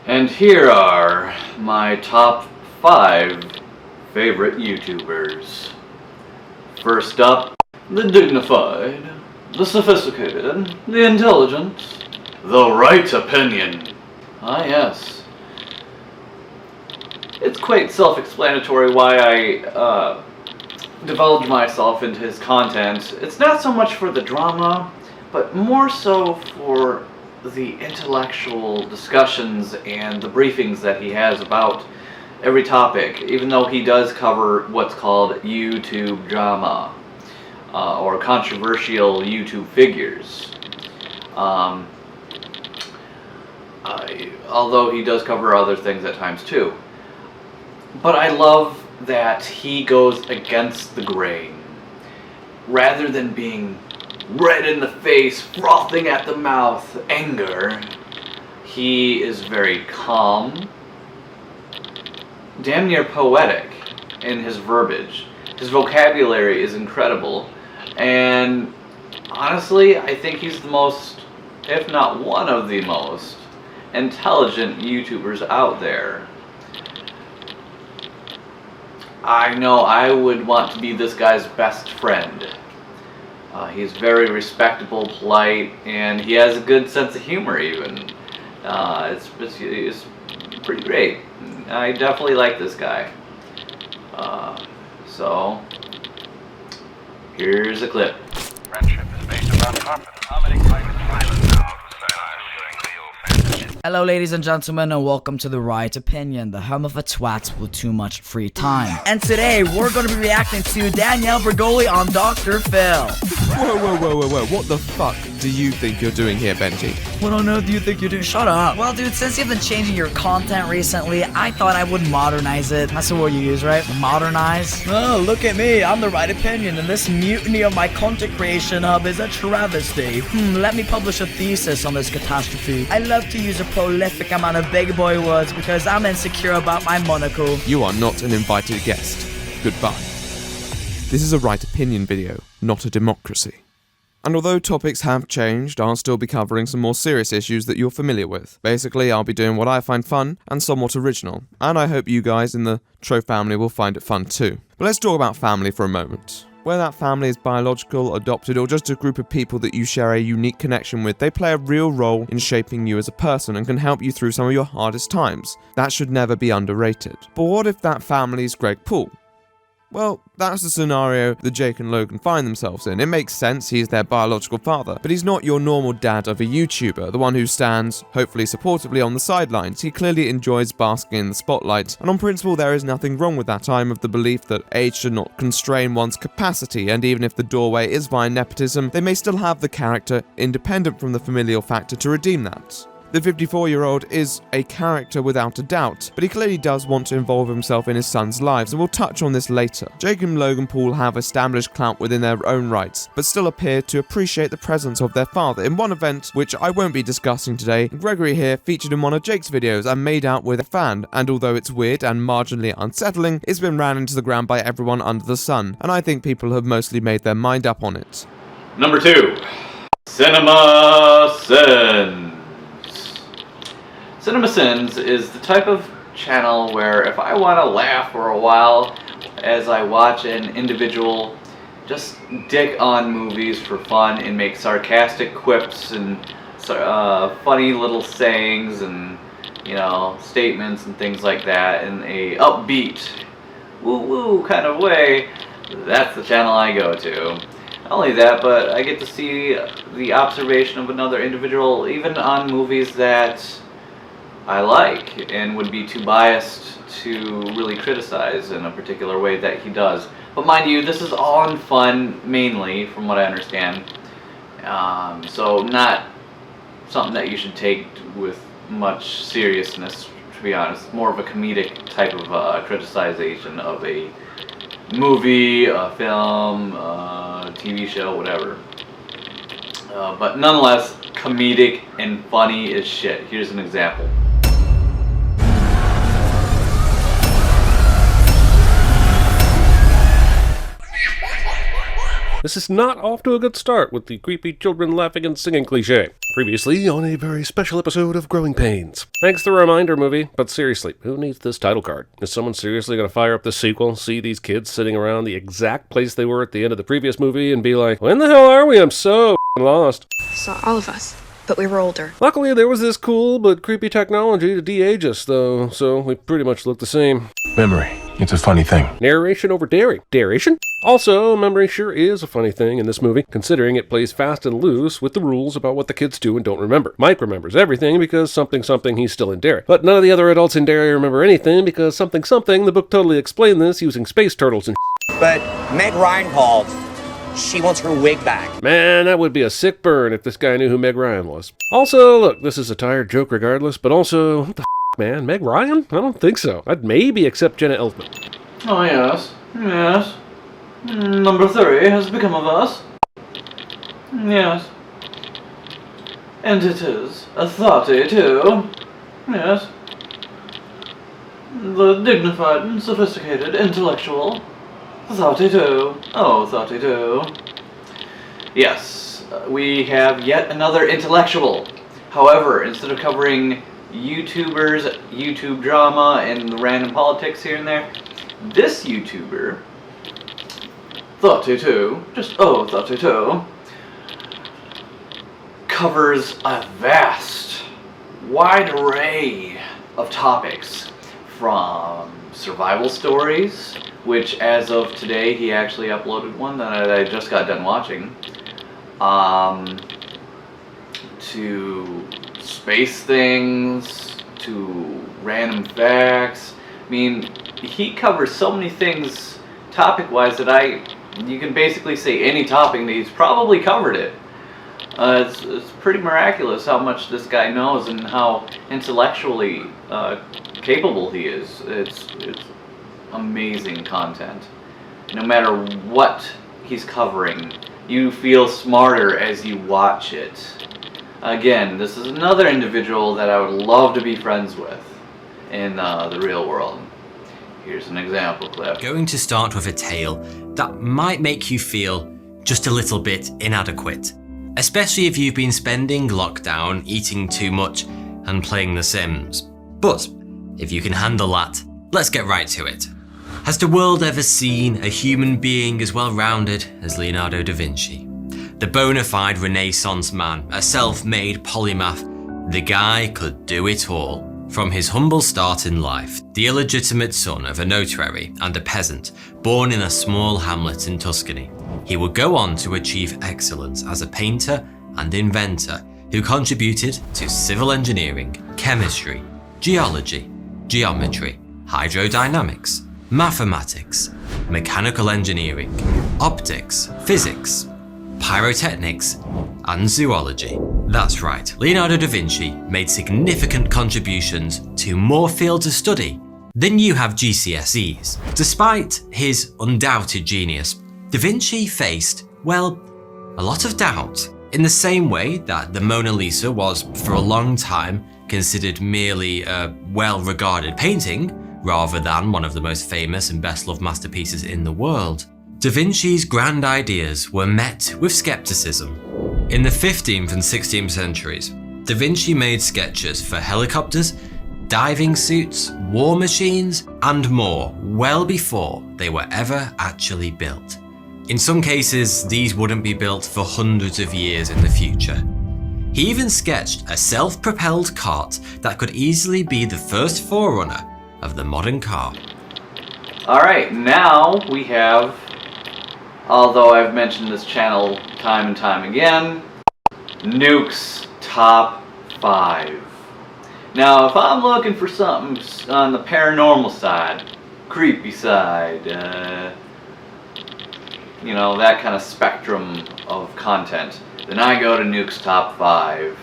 And here are my top 5 favorite YouTubers. First up, the dignified, the sophisticated, the intelligent, the right opinion. Ah yes. It's quite self-explanatory why I divulge myself into his content. It's not so much for the drama, but more so for the intellectual discussions and the briefings that he has about every topic, even though he does cover what's called YouTube drama, or controversial YouTube figures. Although he does cover other things at times too. But I love that he goes against the grain. Rather than being red in the face, frothing at the mouth, anger, he is very calm, damn near poetic in his verbiage. His vocabulary is incredible, and honestly, I think he's the most, if not one of the most, intelligent YouTubers out there. I know I would want to be this guy's best friend. He's very respectable, polite, and he has a good sense of humor even. It's pretty great. I definitely like this guy. So, here's a clip. Friendship is based upon confidence. How many private pilots now to say I'm doing the offensive? Hello ladies and gentlemen, and welcome to The Right Opinion, the home of a twat with too much free time. And today we're going to be reacting to Danielle Bergoli on Dr. Phil. Whoa, what the fuck do you think you're doing here, Benji? What on earth do you think you're doing? Shut up. Well dude, since you've been changing your content recently, I thought I would modernize it. That's the word you use, right? Modernize? Oh, look at me, I'm The Right Opinion, and this mutiny of my content creation hub is a travesty. Let me publish a thesis on this catastrophe. I love to use a prolific amount of big boy words because I'm insecure about my monocle. You are not an invited guest. Goodbye. This is a Right Opinion video, not a democracy. And although topics have changed, I'll still be covering some more serious issues that you're familiar with. Basically, I'll be doing what I find fun and somewhat original, and I hope you guys in the Tro family will find it fun too. But let's talk about family for a moment. Whether that family is biological, adopted, or just a group of people that you share a unique connection with, they play a real role in shaping you as a person and can help you through some of your hardest times. That should never be underrated. But what if that family is Greg Paul? Well, that's the scenario that Jake and Logan find themselves in. It makes sense, he's their biological father, but he's not your normal dad of a YouTuber, the one who stands, hopefully supportively, on the sidelines. He clearly enjoys basking in the spotlight, and on principle there is nothing wrong with that. I'm of the belief that age should not constrain one's capacity, and even if the doorway is via nepotism, they may still have the character, independent from the familial factor, to redeem that. The 54-year-old is a character without a doubt, but he clearly does want to involve himself in his son's lives, and we'll touch on this later. Jake and Logan Paul have established clout within their own rights, but still appear to appreciate the presence of their father. In one event, which I won't be discussing today, Gregory here featured in one of Jake's videos and made out with a fan, and although it's weird and marginally unsettling, it's been ran into the ground by everyone under the sun, and I think people have mostly made their mind up on it. Number 2, Cinema Sins. Cinema Sins is the type of channel where if I want to laugh for a while as I watch an individual just dick on movies for fun and make sarcastic quips and funny little sayings and, you know, statements and things like that in a upbeat, woo-woo kind of way, that's the channel I go to. Not only that, but I get to see the observation of another individual even on movies that I like and would be too biased to really criticize in a particular way that he does. But mind you, this is all in fun mainly, from what I understand. So not something that you should take with much seriousness, to be honest. More of a comedic type of criticization of a movie, a film, a TV show, whatever. But nonetheless, comedic and funny as shit. Here's an example. This is not off to a good start with the creepy children laughing and singing cliche. Previously on a very special episode of Growing Pains. Thanks to the reminder movie, but seriously, who needs this title card? Is someone seriously going to fire up the sequel, see these kids sitting around the exact place they were at the end of the previous movie, and be like, when the hell are we? I'm so lost. Saw all of us, but we were older. Luckily, there was this cool but creepy technology to de-age us, though, so we pretty much look the same. Memory. It's a funny thing. Narration over daring. Daration? Also, memory sure is a funny thing in this movie, considering it plays fast and loose with the rules about what the kids do and don't remember. Mike remembers everything because something he's still in Derry. But none of the other adults in Derry remember anything because something the book totally explained this using space turtles and But Meg Ryan called. She wants her wig back. Man, that would be a sick burn if this guy knew who Meg Ryan was. Also, look, this is a tired joke regardless, but also, what the man, Meg Ryan? I don't think so. I'd maybe accept Jenna Elfman. Oh, yes. Yes. Number 3 has become of us. Yes. And it is a thoughty, too. Yes. The dignified and sophisticated intellectual. Thoughty, too. Oh, thoughty, too. Yes, we have yet another intellectual. However, instead of covering YouTubers, YouTube drama, and random politics here and there, this YouTuber, Thoughty Too, just oh Thoughty Too, covers a vast, wide array of topics, from survival stories, which as of today he actually uploaded one that I just got done watching, to space things, to random facts. I mean, he covers so many things topic-wise that you can basically say any topic that he's probably covered it. It's pretty miraculous how much this guy knows and how intellectually capable he is. It's amazing content. No matter what he's covering, you feel smarter as you watch it. Again, this is another individual that I would love to be friends with in the real world. Here's an example clip. Going to start with a tale that might make you feel just a little bit inadequate, especially if you've been spending lockdown eating too much and playing The Sims. But if you can handle that, let's get right to it. Has the world ever seen a human being as well-rounded as Leonardo da Vinci? The bona fide Renaissance man, a self-made polymath, the guy could do it all. From his humble start in life, the illegitimate son of a notary and a peasant, born in a small hamlet in Tuscany, he would go on to achieve excellence as a painter and inventor who contributed to civil engineering, chemistry, geology, geometry, hydrodynamics, mathematics, mechanical engineering, optics, physics, pyrotechnics, and zoology. That's right, Leonardo da Vinci made significant contributions to more fields of study than you have GCSEs. Despite his undoubted genius, da Vinci faced, well, a lot of doubt, in the same way that the Mona Lisa was, for a long time, considered merely a well-regarded painting, rather than one of the most famous and best-loved masterpieces in the world. Da Vinci's grand ideas were met with skepticism. In the 15th and 16th centuries, Da Vinci made sketches for helicopters, diving suits, war machines, and more well before they were ever actually built. In some cases, these wouldn't be built for hundreds of years in the future. He even sketched a self-propelled cart that could easily be the first forerunner of the modern car. Alright, now we have, although I've mentioned this channel time and time again, Nuke's Top 5. Now, if I'm looking for something on the paranormal side, creepy side, you know, that kind of spectrum of content, then I go to Nuke's Top 5.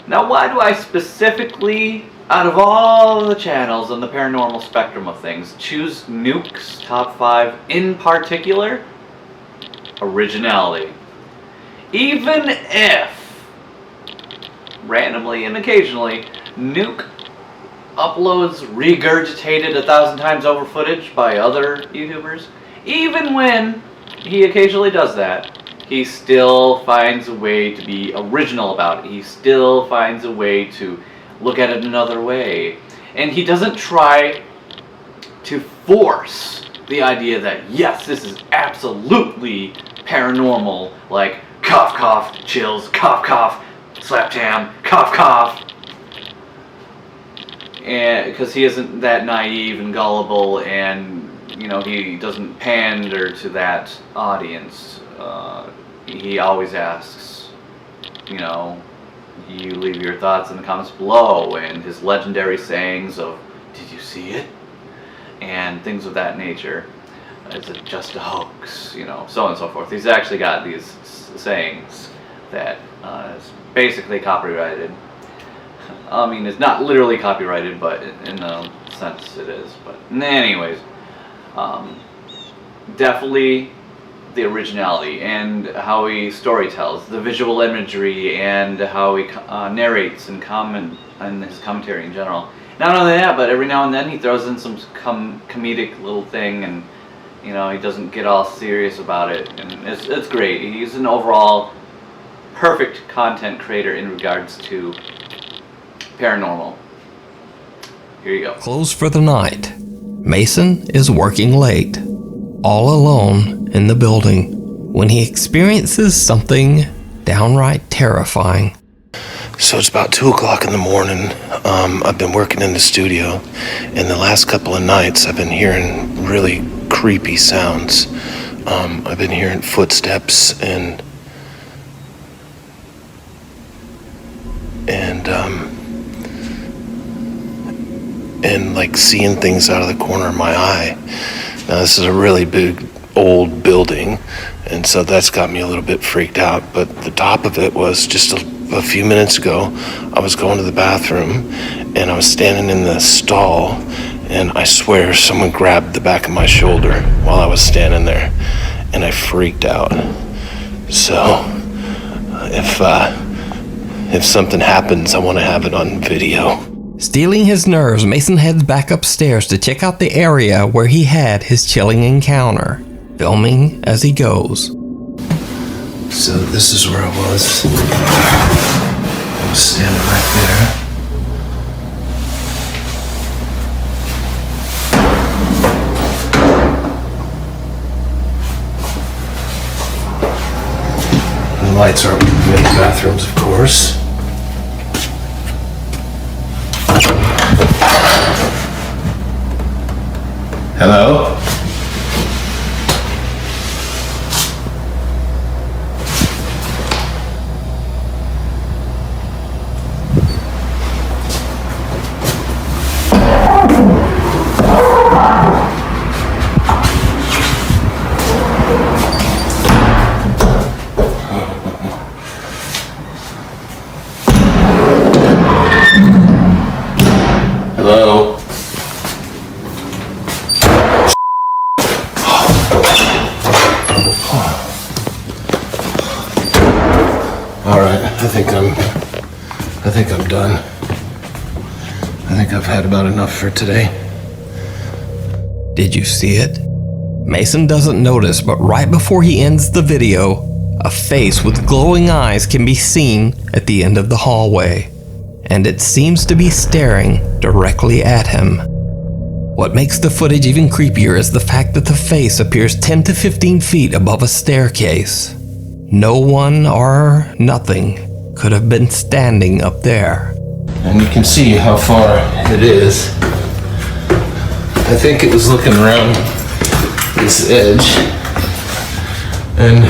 Now, why do I specifically, out of all the channels on the paranormal spectrum of things, choose Nuke's Top 5 in particular? Originality. Even if, randomly and occasionally, Nuke uploads regurgitated 1,000 times over footage by other YouTubers, even when he occasionally does that, he still finds a way to be original about it. He still finds a way to look at it another way. And he doesn't try to force the idea that, yes, this is absolutely paranormal, like cough, cough, chills, cough, cough, slap jam, cough, cough. And because he isn't that naive and gullible, and he doesn't pander to that audience. He always asks, you leave your thoughts in the comments below, and his legendary sayings of, did you see it? And things of that nature. Is it just a hoax? So on and so forth. He's actually got these sayings that is basically copyrighted. I mean, it's not literally copyrighted, but in a sense it is. But anyways, definitely the originality and how he storytells, the visual imagery, and how he narrates and his commentary in general. Not only that, but every now and then he throws in some comedic little thing, and he doesn't get all serious about it, and it's great. He's an overall perfect content creator in regards to paranormal. Here you go. Closed for the night. Mason is working late, all alone in the building, when he experiences something downright terrifying. So it's about 2 o'clock in the morning. I've been working in the studio, and the last couple of nights I've been hearing really creepy sounds. I've been hearing footsteps and like seeing things out of the corner of my eye. Now this is a really big old building, and so that's got me a little bit freaked out. But the top of it was just a few minutes ago, I was going to the bathroom and I was standing in the stall, and I swear someone grabbed the back of my shoulder while I was standing there, and I freaked out. So if something happens, I want to have it on video. Stealing his nerves, Mason heads back upstairs to check out the area where he had his chilling encounter, filming as he goes. So this is where I was. I was standing right there. The lights aren't in the bathrooms, of course. Hello? Hello? Alright, I think I'm done. I think I've had about enough for today. Did you see it? Mason doesn't notice, but right before he ends the video, a face with glowing eyes can be seen at the end of the hallway, and it seems to be staring directly at him. What makes the footage even creepier is the fact that the face appears 10 to 15 feet above a staircase. No one or nothing could have been standing up there. And you can see how far it is. I think it was looking around this edge, and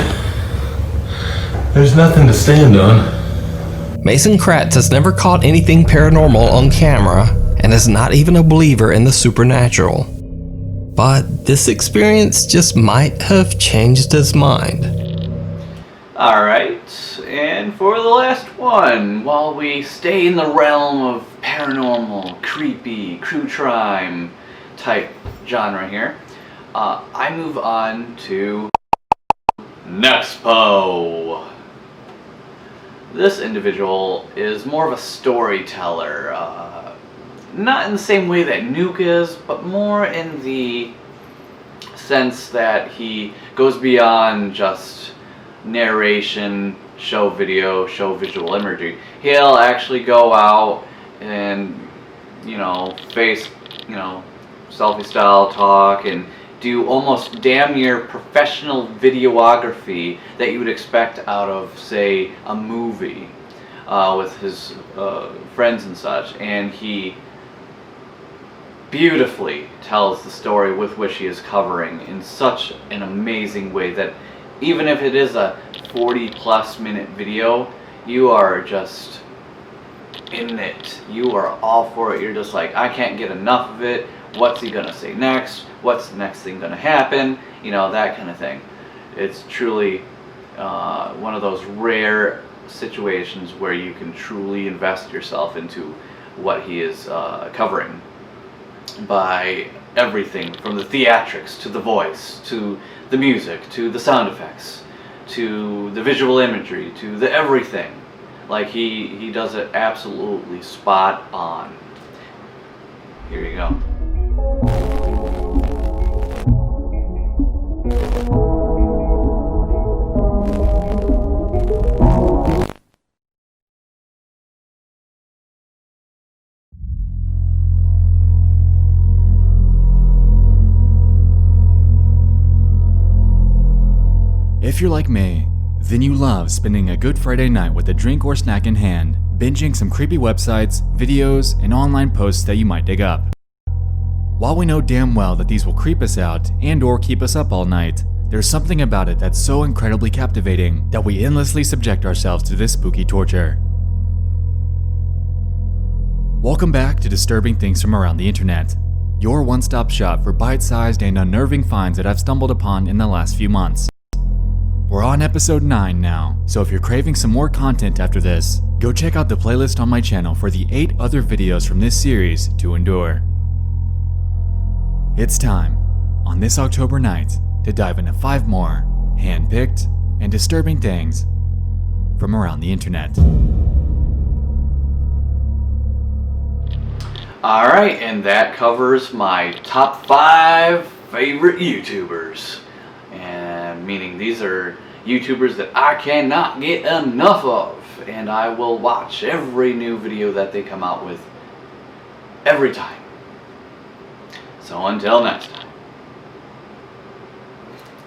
there's nothing to stand on. Mason Kratz has never caught anything paranormal on camera and is not even a believer in the supernatural. But this experience just might have changed his mind. Alright, and for the last one, while we stay in the realm of paranormal, creepy, true crime type genre here, I move on to Nexpo. This individual is more of a storyteller, not in the same way that Nuke is, but more in the sense that he goes beyond just narration, show video, show visual imagery. He'll actually go out and, face, selfie style talk and do almost damn near professional videography that you would expect out of, say, a movie with his friends and such. And he beautifully tells the story with which he is covering in such an amazing way that even if it is a 40+ minute video, you are just in it. You are all for it. You're just like, I can't get enough of it. What's he gonna say next? What's the next thing gonna happen? That kind of thing. It's truly one of those rare situations where you can truly invest yourself into what he is covering, by everything from the theatrics to the voice to the music to the sound effects to the visual imagery to the everything. Like he does it absolutely spot on. Here you go. If you're like me, then you love spending a good Friday night with a drink or snack in hand, binging some creepy websites, videos, and online posts that you might dig up. While we know damn well that these will creep us out and or keep us up all night, there's something about it that's so incredibly captivating that we endlessly subject ourselves to this spooky torture. Welcome back to Disturbing Things from Around the Internet, your one-stop shop for bite-sized and unnerving finds that I've stumbled upon in the last few months. We're on episode 9 now, so if you're craving some more content after this, go check out the playlist on my channel for the 8 other videos from this series to endure. It's time, on this October night, to dive into 5 more hand-picked and disturbing things from around the internet. Alright, and that covers my top 5 favorite YouTubers. And meaning these are YouTubers that I cannot get enough of, and I will watch every new video that they come out with every time. So until next time.